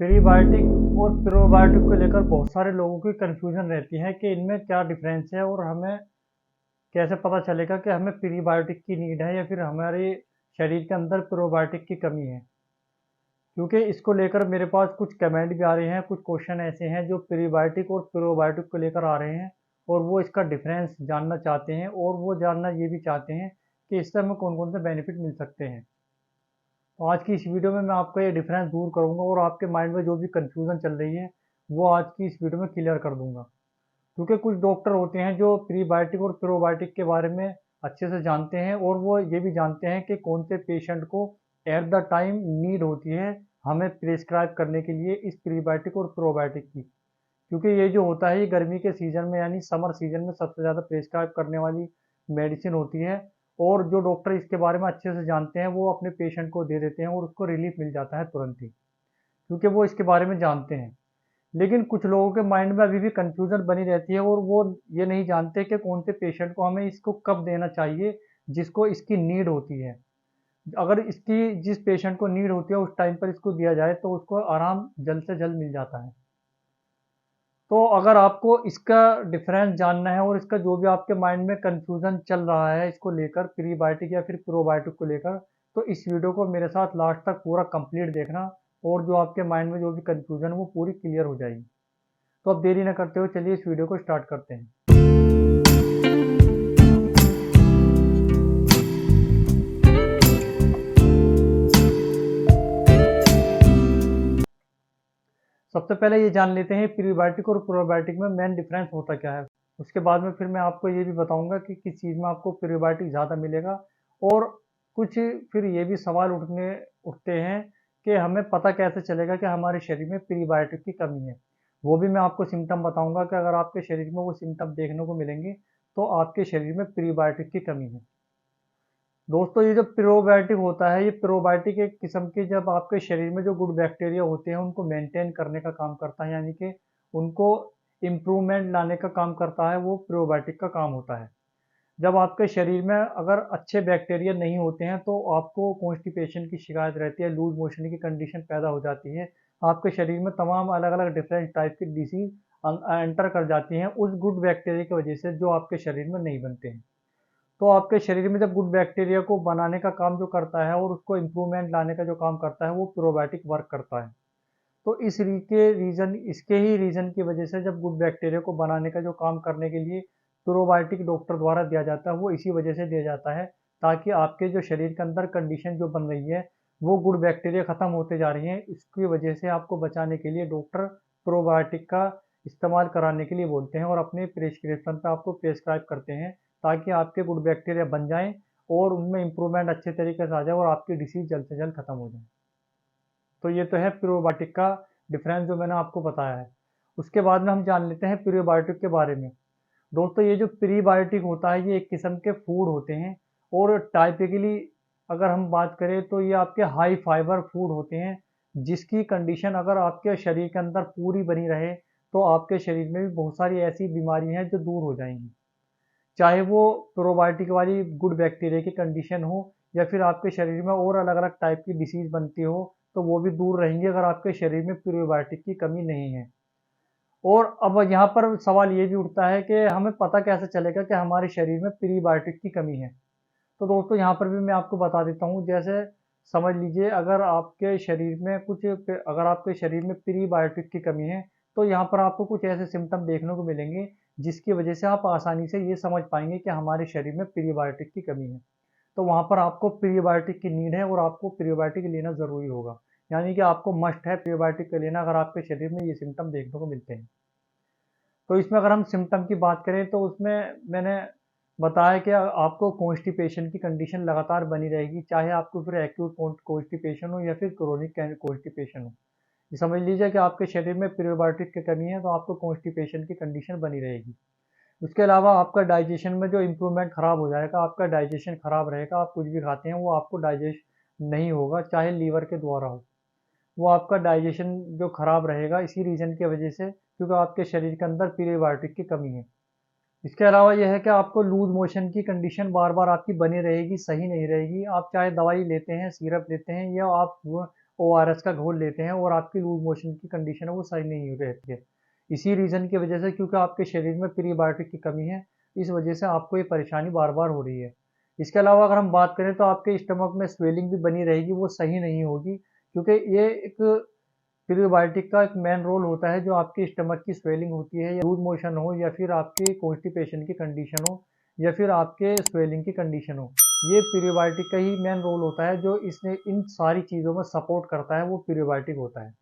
Prebiotic और probiotic को लेकर बहुत सारे लोगों की कन्फ्यूजन रहती है कि इनमें क्या डिफरेंस है और हमें कैसे पता चलेगा कि हमें प्रीबायोटिक की नीड है या फिर हमारे शरीर के अंदर प्रोबायोटिक की कमी है। क्योंकि इसको लेकर मेरे पास कुछ कमेंट भी आ रहे हैं, कुछ क्वेश्चन ऐसे हैं जो प्रीबायोटिक और प्रोबायोटिक को लेकर आ रहे हैं और वो इसका डिफरेंस जानना चाहते हैं और वो जानना ये भी चाहते हैं कि इससे हमें कौन कौन से बेनिफिट मिल सकते हैं। तो आज की इस वीडियो में मैं आपका ये डिफरेंस दूर करूंगा और आपके माइंड में जो भी कंफ्यूजन चल रही है वो आज की इस वीडियो में क्लियर कर दूंगा। क्योंकि कुछ डॉक्टर होते हैं जो प्रीबायोटिक और प्रोबायोटिक के बारे में अच्छे से जानते हैं और वो ये भी जानते हैं कि कौन से पेशेंट को एट द टाइम नीड होती है हमें प्रिस्क्राइब करने के लिए इस प्रीबायोटिक और प्रोबायोटिक की। क्योंकि ये जो होता है ये गर्मी के सीजन में यानी समर सीजन में सबसे ज़्यादा प्रिस्क्राइब करने वाली मेडिसिन होती है और जो डॉक्टर इसके बारे में अच्छे से जानते हैं वो अपने पेशेंट को दे देते हैं और उसको रिलीफ मिल जाता है तुरंत ही, क्योंकि वो इसके बारे में जानते हैं। लेकिन कुछ लोगों के माइंड में अभी भी कंफ्यूजन बनी रहती है और वो ये नहीं जानते कि कौन से पेशेंट को हमें इसको कब देना चाहिए जिसको इसकी नीड होती है। अगर इसकी जिस पेशेंट को नीड होती है उस टाइम पर इसको दिया जाए तो उसको आराम जल्द से जल्द मिल जाता है। तो अगर आपको इसका डिफरेंस जानना है और इसका जो भी आपके माइंड में कंफ्यूजन चल रहा है इसको लेकर प्रीबायोटिक या फिर प्रोबायोटिक को लेकर, तो इस वीडियो को मेरे साथ लास्ट तक पूरा कंप्लीट देखना और जो आपके माइंड में जो भी कंफ्यूजन है वो पूरी क्लियर हो जाएगी। तो अब देरी न करते हुए चलिए इस वीडियो को स्टार्ट करते हैं। सबसे पहले ये जान लेते हैं प्रीबायोटिक और प्रोबायोटिक में मेन डिफरेंस होता क्या है। उसके बाद में फिर मैं आपको ये भी बताऊंगा कि किस चीज़ में आपको प्रीबायोटिक ज़्यादा मिलेगा और कुछ फिर ये भी सवाल उठते हैं कि हमें पता कैसे चलेगा कि हमारे शरीर में प्रीबायोटिक की कमी है। वो भी मैं आपको सिम्टम बताऊंगा कि अगर आपके शरीर में वो सिम्टम देखने को मिलेंगे तो आपके शरीर में प्रीबायोटिक की कमी है। दोस्तों ये जो प्रोबायोटिक होता है ये प्रोबायोटिक एक किस्म के जब आपके शरीर में जो गुड बैक्टीरिया होते हैं उनको मेंटेन करने का काम करता है, यानी कि उनको इम्प्रूवमेंट लाने का काम करता है, वो प्रोबायोटिक का काम होता है। जब आपके शरीर में अगर अच्छे बैक्टीरिया नहीं होते हैं तो आपको कॉन्स्टिपेशन की शिकायत रहती है, लूज मोशन की कंडीशन पैदा हो जाती है, आपके शरीर में तमाम अलग अलग डिफरेंट टाइप की डिसीज एंटर कर जाती हैं उस गुड बैक्टीरिया की वजह से जो आपके शरीर में नहीं बनते हैं। तो आपके शरीर में जब गुड बैक्टीरिया को बनाने का काम जो करता है और उसको इम्प्रूवमेंट लाने का जो काम करता है वो प्रोबायोटिक वर्क करता है। तो इसके ही रीजन की वजह से जब गुड बैक्टीरिया को बनाने का जो काम करने के लिए प्रोबायोटिक डॉक्टर द्वारा दिया जाता है वो इसी वजह से दिया जाता है, ताकि आपके जो शरीर के अंदर कंडीशन जो बन रही है वो गुड बैक्टीरिया खत्म होते जा रही हैं, इसकी वजह से आपको बचाने के लिए डॉक्टर प्रोबायोटिक का इस्तेमाल कराने के लिए बोलते हैं और अपने प्रिस्क्रिप्शन पे आपको प्रेस्क्राइब करते हैं, ताकि आपके गुड बैक्टीरिया बन जाएं और उनमें इंप्रूवमेंट अच्छे तरीके से आ जाए और आपकी डिसीज जल्द से जल्द खत्म हो जाए। तो ये तो है प्रोबायोटिक का डिफरेंस जो मैंने आपको बताया है। उसके बाद में हम जान लेते हैं प्रीबायोटिक के बारे में। दोस्तों ये जो प्रीबायोटिक होता है ये एक किस्म के फूड होते हैं और टाइपिकली अगर हम बात करें तो ये आपके हाई फाइबर फूड होते हैं, जिसकी कंडीशन अगर आपके शरीर के अंदर पूरी बनी रहे तो आपके शरीर में भी बहुत सारी ऐसी बीमारी हैं जो दूर हो जाएंगी। चाहे वो प्रोबायोटिक वाली गुड बैक्टीरिया की कंडीशन हो या फिर आपके शरीर में और अलग अलग टाइप की डिसीज बनती हो तो वो भी दूर रहेंगी अगर आपके शरीर में प्रोबायोटिक की कमी नहीं है। और अब यहाँ पर सवाल ये भी उठता है कि हमें पता कैसे चलेगा कि हमारे शरीर में प्रीबायोटिक की कमी है। तो दोस्तों यहाँ पर भी मैं आपको बता देता हूँ, जैसे समझ लीजिए अगर आपके शरीर में प्रीबायोटिक की कमी है तो यहाँ पर आपको कुछ ऐसे सिम्टम देखने को मिलेंगे जिसकी वजह से आप आसानी से ये समझ पाएंगे कि हमारे शरीर में प्रीबायोटिक की कमी है। तो वहाँ पर आपको प्रीबायोटिक की नीड है और आपको प्रीबायोटिक लेना ज़रूरी होगा, यानी कि आपको मस्ट है प्रीबायोटिक का लेना अगर आपके शरीर में ये सिम्टम देखने को मिलते हैं। तो इसमें अगर हम सिम्टम की बात करें तो उसमें मैंने बताया कि आपको कॉन्स्टिपेशन की कंडीशन लगातार बनी रहेगी, चाहे आपको फिर एक्यूट कॉन्स्टिपेशन हो या फिर क्रोनिक कॉन्स्टिपेशन हो। ये समझ लीजिए कि आपके शरीर में प्रीबायोटिक की कमी है तो आपको कॉन्स्टिपेशन की कंडीशन बनी रहेगी। उसके अलावा आपका डाइजेशन में जो इम्प्रूवमेंट खराब हो जाएगा, आपका डाइजेशन खराब रहेगा, आप कुछ भी खाते हैं वो आपको डाइजेस्ट नहीं होगा, चाहे लीवर के द्वारा हो। वो आपका डाइजेशन जो खराब रहेगा इसी रीजन की वजह से, क्योंकि आपके शरीर के अंदर प्रीबायोटिक की कमी है। इसके अलावा यह है कि आपको लूज मोशन की कंडीशन बार बार आपकी बनी रहेगी, सही नहीं रहेगी, आप चाहे दवाई लेते हैं, सिरप लेते हैं या आप ORS का घोल लेते हैं और आपकी लूज मोशन की कंडीशन है वो सही नहीं रहती है। इसी रीज़न की वजह से, क्योंकि आपके शरीर में प्रीबायोटिक की कमी है, इस वजह से आपको ये परेशानी बार बार हो रही है। इसके अलावा अगर हम बात करें तो आपके स्टमक में स्वेलिंग भी बनी रहेगी, वो सही नहीं होगी, क्योंकि ये एक प्रीबायोटिक का एक मेन रोल होता है जो आपकी स्टमक की स्वेलिंग होती है, या लूज मोशन हो, या फिर आपकी कॉन्स्टिपेशन की कंडीशन हो, या फिर आपके स्वेलिंग की कंडीशन हो। ये प्रीबायोटिक का ही मेन रोल होता है, जो इसने इन सारी चीज़ों में सपोर्ट करता है, वो प्रीबायोटिक होता है।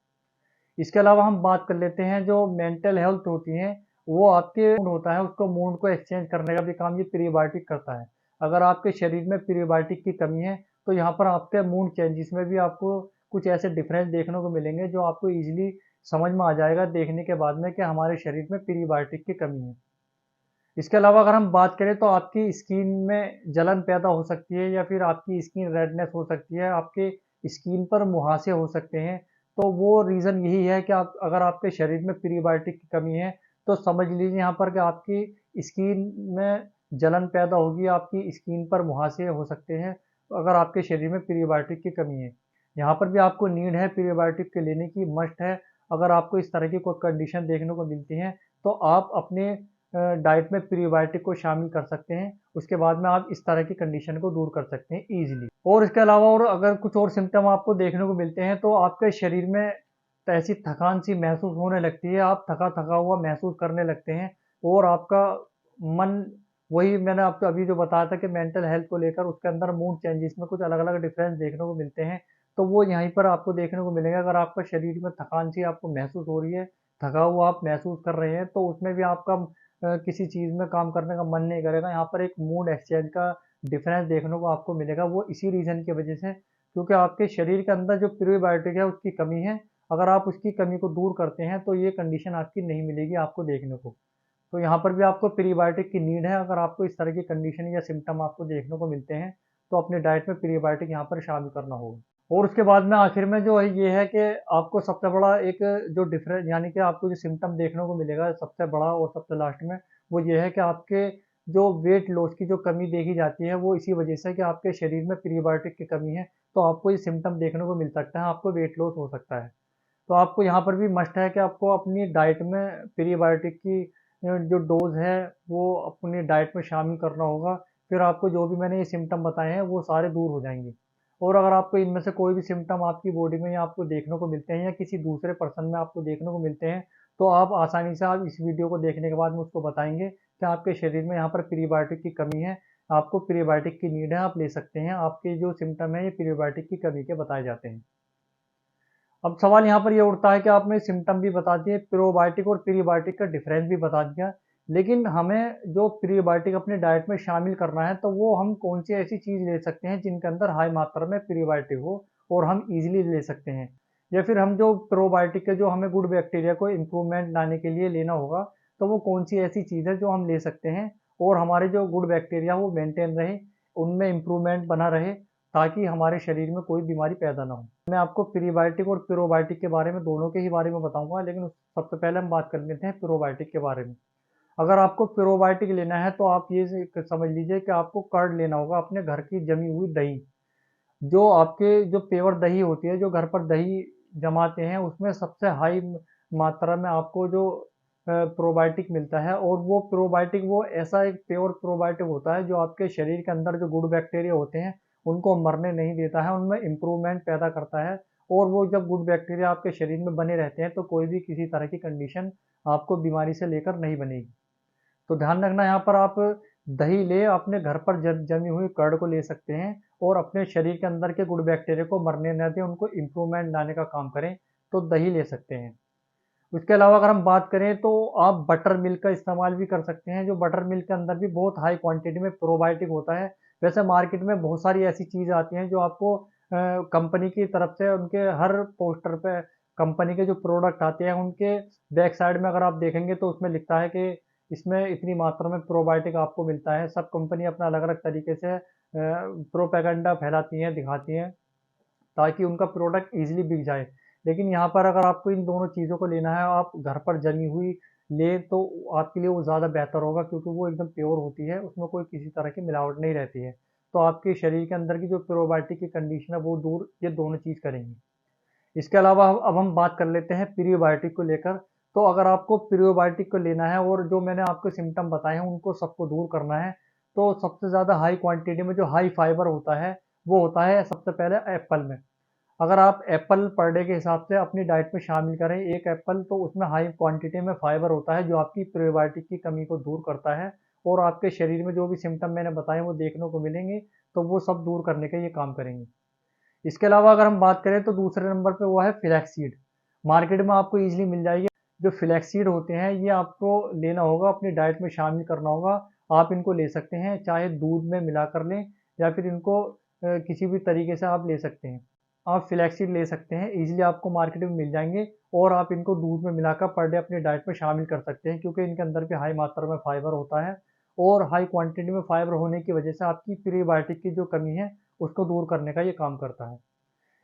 इसके अलावा हम बात कर लेते हैं जो मेंटल हेल्थ होती है, वो आपके मूड होता है, उसको मूड को एक्सचेंज करने का भी काम ये प्रीबायोटिक करता है। अगर आपके शरीर में प्रीबायोटिक की कमी है, तो यहाँ पर आपके मूड चेंजेस में भी आपको कुछ ऐसे डिफरेंस देखने को मिलेंगे जो आपको ईजिली समझ में आ जाएगा देखने के बाद में कि हमारे शरीर में प्रीबायोटिक की कमी है। इसके अलावा अगर हम बात करें तो आपकी स्किन में जलन पैदा हो सकती है, या फिर आपकी स्किन रेडनेस हो सकती है, आपके स्किन पर मुहासे हो सकते हैं। तो वो रीज़न यही है कि आप, अगर आपके शरीर में प्रीबायोटिक की कमी है, तो समझ लीजिए यहाँ पर कि आपकी स्किन में जलन पैदा होगी, आपकी स्किन पर मुहासे हो सकते हैं, अगर आपके शरीर में प्रीबायोटिक की कमी है। यहाँ पर भी आपको नीड है प्रीबायोटिक के लेने की, मस्ट है। अगर आपको इस तरह की कोई कंडीशन देखने को मिलती है, तो आप अपने डाइट में प्रीबायोटिक को शामिल कर सकते हैं। उसके बाद में आप इस तरह की कंडीशन को दूर कर सकते हैं ईजिली। और इसके अलावा और अगर कुछ और सिम्टम आपको देखने को मिलते हैं, तो आपके शरीर में ऐसी थकान सी महसूस होने लगती है, आप थका थका हुआ महसूस करने लगते हैं, और आपका मन, वही मैंने आपको अभी जो बताया था कि मेंटल हेल्थ को लेकर उसके अंदर मूड चेंजेस में कुछ अलग अलग डिफरेंस देखने को मिलते हैं, तो वो यहीं पर आपको देखने को मिलेगा। अगर आपका शरीर में थकान सी आपको महसूस हो रही है, थका हुआ आप महसूस कर रहे हैं, तो उसमें भी आपका किसी चीज़ में काम करने का मन नहीं करेगा। यहाँ पर एक मूड एक्सचेंज का डिफरेंस देखने को आपको मिलेगा, वो इसी रीज़न की वजह से, क्योंकि आपके शरीर के अंदर जो प्रीबायोटिक है उसकी कमी है। अगर आप उसकी कमी को दूर करते हैं, तो ये कंडीशन आपकी नहीं मिलेगी आपको देखने को। तो यहाँ पर भी आपको प्रीबायोटिक की नीड है। अगर आपको इस तरह की कंडीशन या सिम्टम आपको देखने को मिलते हैं, तो अपने डाइट में प्रीबायोटिक यहाँ पर शामिल करना होगा। और उसके बाद में आखिर में जो है ये है कि आपको सबसे बड़ा एक जो डिफरेंस, यानी कि आपको जो सिम्टम देखने को मिलेगा सबसे बड़ा और सबसे लास्ट में, वो ये है कि आपके जो वेट लॉस की जो कमी देखी जाती है, वो इसी वजह से कि आपके शरीर में प्रीबायोटिक की कमी है, तो आपको ये सिम्टम देखने को मिल सकता है, आपको वेट लॉस हो सकता है। तो आपको यहाँ पर भी मस्ट है कि आपको अपनी डाइट में प्रीबायोटिक की जो डोज है वो अपनी डाइट में शामिल करना होगा। फिर आपको जो भी मैंने ये सिम्टम बताए हैं वो सारे दूर हो जाएंगे। और अगर आपको इनमें से कोई भी सिम्टम आपकी बॉडी में या आपको देखने को मिलते हैं, या किसी दूसरे पर्सन में आपको देखने को मिलते हैं, तो आप आसानी से, आप इस वीडियो को देखने के बाद मुझको बताएंगे कि आपके शरीर में यहाँ पर प्रीबायोटिक की कमी है, आपको प्रीबायोटिक की नीड है, आप ले सकते हैं। आपके जो सिम्टम है ये प्रीबायोटिक की कमी के बताए जाते हैं। अब सवाल यहाँ पर ये उठता है कि आपने सिम्टम भी बता दिए, प्रोबायोटिक और प्रीबायोटिक का डिफरेंस भी बता दिया, लेकिन हमें जो प्रीबायोटिक अपने डाइट में शामिल करना है, तो वो हम कौन सी ऐसी चीज़ ले सकते हैं जिनके अंदर हाई मात्रा में प्रीबायोटिक हो और हम इजीली ले सकते हैं, या फिर हम जो प्रोबायोटिक के जो हमें गुड बैक्टीरिया को इम्प्रूवमेंट लाने के लिए लेना होगा, तो वो कौन सी ऐसी चीज़ है जो हम ले सकते हैं और हमारे जो गुड बैक्टीरिया वो मेंटेन रहे, उनमें इम्प्रूवमेंट बना रहे, ताकि हमारे शरीर में कोई बीमारी पैदा ना हो। मैं आपको प्रीबायोटिक और प्रोबायोटिक के बारे में, दोनों के ही बारे में बताऊंगा, लेकिन सबसे पहले हम बात कर लेते हैं प्रोबायोटिक के बारे में। अगर आपको प्रोबायोटिक लेना है, तो आप ये समझ लीजिए कि आपको कर्ड लेना होगा, अपने घर की जमी हुई दही। जो आपके जो पेवर दही होती है, जो घर पर दही जमाते हैं, उसमें सबसे हाई मात्रा में आपको जो प्रोबायोटिक मिलता है, और वो प्रोबायोटिक वो ऐसा एक प्योर प्रोबायोटिक होता है जो आपके शरीर के अंदर जो गुड बैक्टीरिया होते हैं उनको मरने नहीं देता है, उनमें इम्प्रूवमेंट पैदा करता है। और वो जब गुड बैक्टीरिया आपके शरीर में बने रहते हैं, तो कोई भी किसी तरह की कंडीशन आपको बीमारी से लेकर नहीं बनेगी। तो ध्यान रखना, यहाँ पर आप दही ले, अपने घर पर जमी हुई कर्ड को ले सकते हैं, और अपने शरीर के अंदर के गुड बैक्टीरिया को मरने न दें, उनको इम्प्रूवमेंट लाने का काम करें, तो दही ले सकते हैं। उसके अलावा अगर हम बात करें, तो आप बटर मिल्क का इस्तेमाल भी कर सकते हैं, जो बटर मिल्क के अंदर भी बहुत हाई क्वांटिटी में प्रोबायोटिक होता है। वैसे मार्केट में बहुत सारी ऐसी चीज़ आती हैं जो आपको कंपनी की तरफ से, उनके हर पोस्टर पे कंपनी के जो प्रोडक्ट आते हैं उनके बैक साइड में अगर आप देखेंगे, तो उसमें लिखता है कि इसमें इतनी मात्रा में प्रोबायोटिक आपको मिलता है। सब कंपनी अपना अलग अलग तरीके से प्रोपेगेंडा फैलाती हैं, दिखाती हैं, ताकि उनका प्रोडक्ट ईजिली बिक जाए। लेकिन यहाँ पर अगर आपको इन दोनों चीज़ों को लेना है, आप घर पर जमी हुई लें, तो आपके लिए वो ज़्यादा बेहतर होगा, क्योंकि वो एकदम प्योर होती है, उसमें कोई किसी तरह की मिलावट नहीं रहती है। तो आपके शरीर के अंदर की जो प्रोबायोटिक की कंडीशन है वो दूर ये दोनों चीज़ करेंगी। इसके अलावा अब हम बात कर लेते हैं प्रीबायोटिक को लेकर। तो अगर आपको प्रीबायोटिक को लेना है और जो मैंने आपको सिम्टम बताए हैं उनको सबको दूर करना है, तो सबसे ज़्यादा हाई क्वांटिटी में जो हाई फाइबर होता है वो होता है सबसे पहले एप्पल में। अगर आप एप्पल पर डे के हिसाब से अपनी डाइट में शामिल करें एक एप्पल, तो उसमें हाई क्वांटिटी में फाइबर होता है जो आपकी प्रीबायोटिक की कमी को दूर करता है और आपके शरीर में जो भी सिम्टम मैंने बताए वो देखने को मिलेंगे, तो वो सब दूर करने का ये काम करेंगे। इसके अलावा अगर हम बात करें तो दूसरे नंबर पे वो है फ्लैक्सीड। मार्केट में आपको ईजिली मिल जाएगी। जो फ्लैक्सीड होते हैं ये आपको लेना होगा, अपनी डाइट में शामिल करना होगा। आप इनको ले सकते हैं चाहे दूध में मिला कर लें या फिर इनको किसी भी तरीके से आप ले सकते हैं। आप फ्लैक्सीड ले सकते हैं, ईजिली आपको मार्केट में मिल जाएंगे और आप इनको दूध में मिलाकर पर डे अपनी डाइट में शामिल कर सकते हैं, क्योंकि इनके अंदर भी हाई मात्रा में फाइबर होता है और हाई क्वांटिटी में फाइबर होने की वजह से आपकी प्रीबायोटिक की जो कमी है उसको दूर करने का ये काम करता है।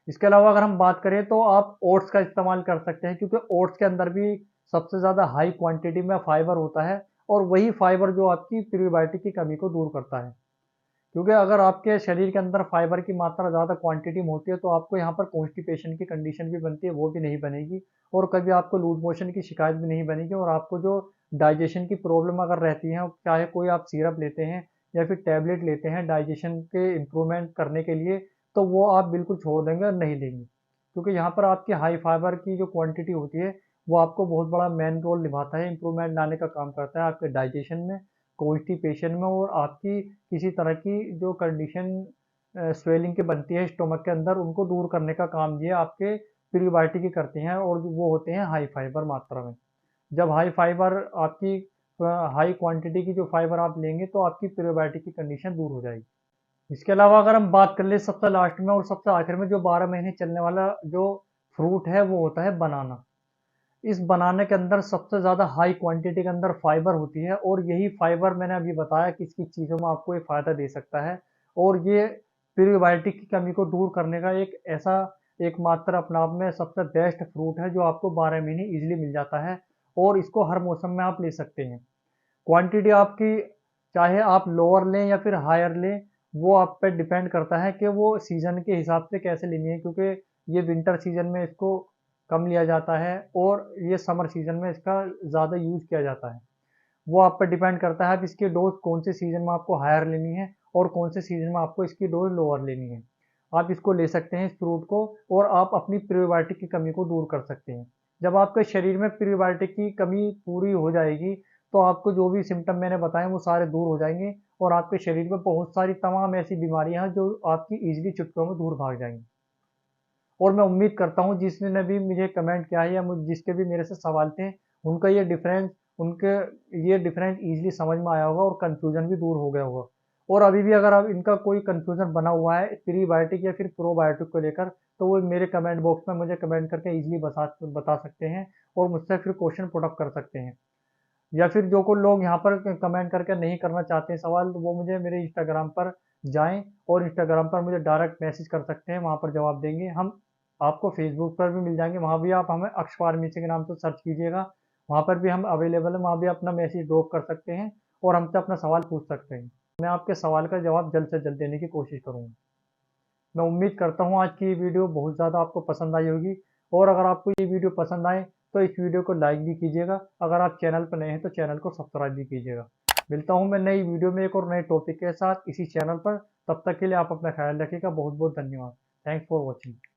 इसके अलावा अगर हम बात करें तो आप ओट्स का इस्तेमाल कर सकते हैं, क्योंकि ओट्स के अंदर भी सबसे ज़्यादा हाई क्वांटिटी में फाइबर होता है और वही फाइबर जो आपकी प्रीबायोटिक की कमी को दूर करता है। क्योंकि अगर आपके शरीर के अंदर फाइबर की मात्रा ज़्यादा क्वांटिटी में होती है तो आपको यहाँ पर कॉन्स्टिपेशन की कंडीशन भी बनती है, वो भी नहीं बनेगी और कभी आपको लूज मोशन की शिकायत भी नहीं बनेगी। और आपको जो डाइजेशन की प्रॉब्लम अगर रहती है, चाहे कोई आप सिरप लेते हैं या फिर टैबलेट लेते हैं डाइजेशन के इम्प्रूवमेंट करने के लिए, तो वो आप बिल्कुल छोड़ देंगे और नहीं लेंगे, क्योंकि यहाँ पर आपकी हाई फाइबर की जो क्वांटिटी होती है वो आपको बहुत बड़ा मेन रोल निभाता है, इम्प्रूवमेंट लाने का काम करता है आपके डाइजेशन में, कॉन्स्टिपेशन में और आपकी किसी तरह की जो कंडीशन स्वेलिंग की बनती है स्टोमक के अंदर उनको दूर करने का काम ये आपके प्रीबायोटिक ही करते हैं और वो होते हैं हाई फाइबर मात्रा में। जब हाई फाइबर आपकी हाई क्वांटिटी की जो फाइबर आप लेंगे तो आपकी प्रीबायोटिक की कंडीशन दूर हो जाएगी। इसके अलावा अगर हम बात कर ले सबसे लास्ट में और सबसे आखिर में जो 12 महीने चलने वाला जो फ्रूट है वो होता है बनाना। इस बनाने के अंदर सबसे ज़्यादा हाई क्वांटिटी के अंदर फाइबर होती है और यही फाइबर मैंने अभी बताया किस किस चीज़ों में आपको ये फ़ायदा दे सकता है। और ये प्रीबायोटिक की कमी को दूर करने का एक ऐसा एकमात्र अपने आप में सबसे बेस्ट फ्रूट है जो आपको 12 महीने ईजिली मिल जाता है और इसको हर मौसम में आप ले सकते हैं। क्वांटिटी आपकी चाहे आप लोअर लें या फिर हायर लें, वो आप पे डिपेंड करता है कि वो सीज़न के हिसाब से कैसे लेनी है, क्योंकि ये विंटर सीज़न में इसको कम लिया जाता है और ये समर सीज़न में इसका ज़्यादा यूज़ किया जाता है। वो आप पर डिपेंड करता है आप इसकी डोज़ कौन से सीज़न में आपको हायर लेनी है और कौन से सीज़न में आपको इसकी डोज़ लोअर लेनी है। आप इसको ले सकते हैं इस फ्रूट को और आप अपनी प्रीबायोटिक की कमी को दूर कर सकते हैं। जब आपके शरीर में प्रीबायोटिक की कमी पूरी हो जाएगी, तो आपको जो भी सिम्पटम मैंने बताए वो सारे दूर हो जाएँगे और आपके शरीर में बहुत सारी तमाम ऐसी बीमारियाँ हैं जो आपकी ईज़िली चुटकियों में दूर भाग जाएँगी। और मैं उम्मीद करता हूँ जिसने भी मुझे कमेंट किया है या जिसके भी मेरे से सवाल थे, उनका उनके ये डिफरेंस ईजिली समझ में आया होगा और कंफ्यूजन भी दूर हो गया होगा। और अभी भी अगर आप इनका कोई कंफ्यूजन बना हुआ है प्रीबायोटिक या फिर प्रोबायोटिक को लेकर, तो वो मेरे कमेंट बॉक्स में मुझे कमेंट करके ईजिली बता सकते हैं और मुझसे फिर क्वेश्चन पुट अप कर सकते हैं। या फिर जो को लोग यहाँ पर कमेंट करके नहीं करना चाहते हैं सवाल, तो वो मुझे मेरे इंस्टाग्राम पर जाएं और इंस्टाग्राम पर मुझे डायरेक्ट मैसेज कर सकते हैं, वहाँ पर जवाब देंगे हम। आपको फेसबुक पर भी मिल जाएंगे, वहाँ भी आप हमें अक्ष फार्मेसी के नाम से सर्च कीजिएगा, वहाँ पर भी हम अवेलेबल है, वहाँ भी अपना मैसेज ड्रॉप कर सकते हैं और हमसे अपना सवाल पूछ सकते हैं। मैं आपके सवाल का जवाब जल्द से जल्द देने की कोशिश करूँगा। मैं उम्मीद करता हूँ आज की ये वीडियो बहुत ज़्यादा आपको पसंद आई होगी और अगर आपको ये वीडियो पसंद आए तो इस वीडियो को लाइक भी कीजिएगा। अगर आप चैनल पर नए हैं तो चैनल को सब्सक्राइब भी कीजिएगा। मिलता हूँ मैं नई वीडियो में एक और नए टॉपिक के साथ इसी चैनल पर। तब तक के लिए आप अपना ख्याल रखिएगा। बहुत बहुत धन्यवाद। Thanks for watching.